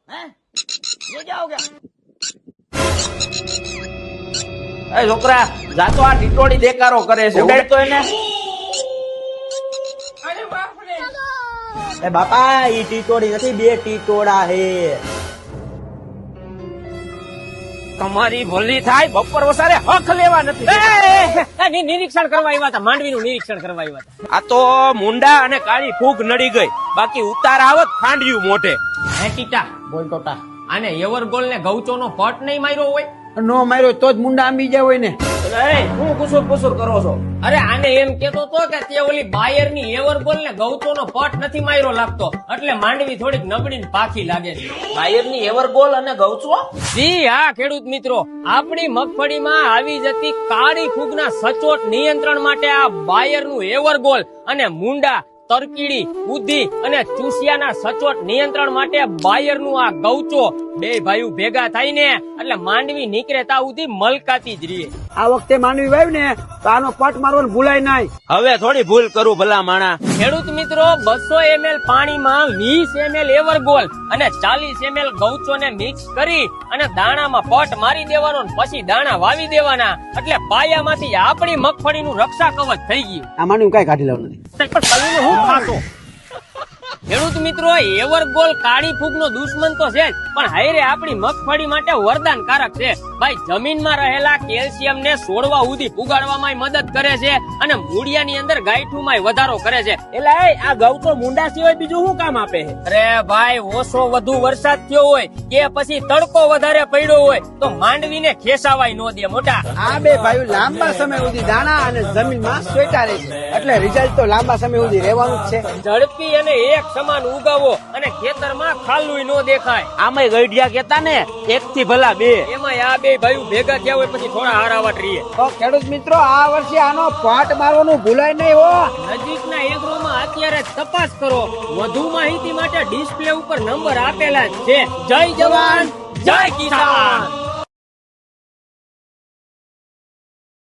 ये क्या हो गया? એ છોકરા જાતો આ ટીટોડી દેકારો કરે છે ઉડાડ તો એને. अरे बाप रे! એ બાપા ઈ ટીટોડી નથી, બે ટીટોડા હે. તમારી ભલી થાય બપોર વસારે હક લેવા નથી. નિરીક્ષણ કરવા આવ્યા હતા, માંડવીનું નિરીક્ષણ કરવા આવ્યા હતા. આ તો મુંડા અને કાળી ફૂગ નડી ગઈ, બાકી ઉતાર આવત ખાંડ્યું મોઢે. હે ટીટા, બોલ ટોટા. આને એવરગોલ ને ગૌચોનો પટ નહીં માર્યો હોય? નો માર્યો તો જ મુંડા આંબી જાય હોય ને. હું કુસુર કરો છો? અરે આને એમ કેતો તો કે તે ઓલી બાયર ની એવરગોલ ને ગૌચોનો પટ નથી માર્યો લાગતો, એટલે માંડવી થોડીક નબળી ને પાકી લાગે છે. બાયરની એવરગોલ અને ગૌચો? જી હા ખેડૂત મિત્રો, આપણી મગફળીમાં આવી જતી કાળી ફૂગના સચોટ નિયંત્રણ માટે આ બાયરનું એવરગોલ અને મુંડા, તરકીડી, ઉધી અને ચૂસિયાના સચોટ નિયંત્રણ માટે બાયરનું આ ગૌચો બે ભાઈઓ ભેગા થઈને એટલે માંડવી નીકળે તા સુધી મલકાતી જ રહીએ. આ વખતે માંડવી વાવ ને તો આનો પટ મારવાનું ભૂલાય નહીં. હવે થોડી ભૂલ કરું ભલા માણા. ખેડૂત મિત્રો, 200 ml પાણીમાં 20 ml એવરગોલ અને 40 ml ગૌચોને મિક્સ કરી અને દાણામાં પટ મારી દેવાનો ને પછી દાણા વાવી દેવાના, એટલે પાયામાંથી આપણી મગફળીનું રક્ષા કવચ થઈ ગયું. આ માંડવી કઈ કાઢી લેવાનું નથી. પણ કલીને હું ખાશો? ખેડૂત મિત્રો, એવરગોલ કાળી ફૂગનો દુશ્મન તો છે જ, પણ હાયરે આપણી મગફળી માટે વરદાનકારક છે. ભાઈ, જમીનમાં રહેલા કેલ્શિયમને છોડવા સુધી પુગાડવામાં મદદ કરે છે અને મૂળિયાની અંદર ગાંઠુંમાં વધારો કરે છે. એટલે આ ગૌચો મુંડા સિવાય બીજું શું કામ આપે છે? અરે ભાઈ, ઓછો વધુ વરસાદ થયો હોય કે પછી તડકો વધારે પડ્યો હોય તો માંડવીને ખેસાવાય ન દે મોટા. આ બે ભાઈઓ લાંબા સમય સુધી દાણા અને જમીનમાં સ્વેટા રહે છે, એટલે રિઝલ્ટ તો લાંબા સમય સુધી રહેવાનું જ છે. ઝડપી અને એક સમાન ઉગાવો અને ખેતરમાં ખાલું ન દેખાય. આમાંય ગઈઢિયા કેતા ને એક થી ભલા બે. એમાં આ બે ભાઈઓ ભેગા થયા હોય પછી થોડા હારાવટ રહીએ. તો ખેડૂત મિત્રો, આ વર્ષે આનો પાટ મારવાનું ભૂલાય નહીં હો. નજીકના એગ્રોમાં અત્યારે જ તપાસ કરો. વધુ માહિતી માટે ડિસ્પ્લે ઉપર નંબર આપેલા જ છે. જય જવાન, જય કિસાન.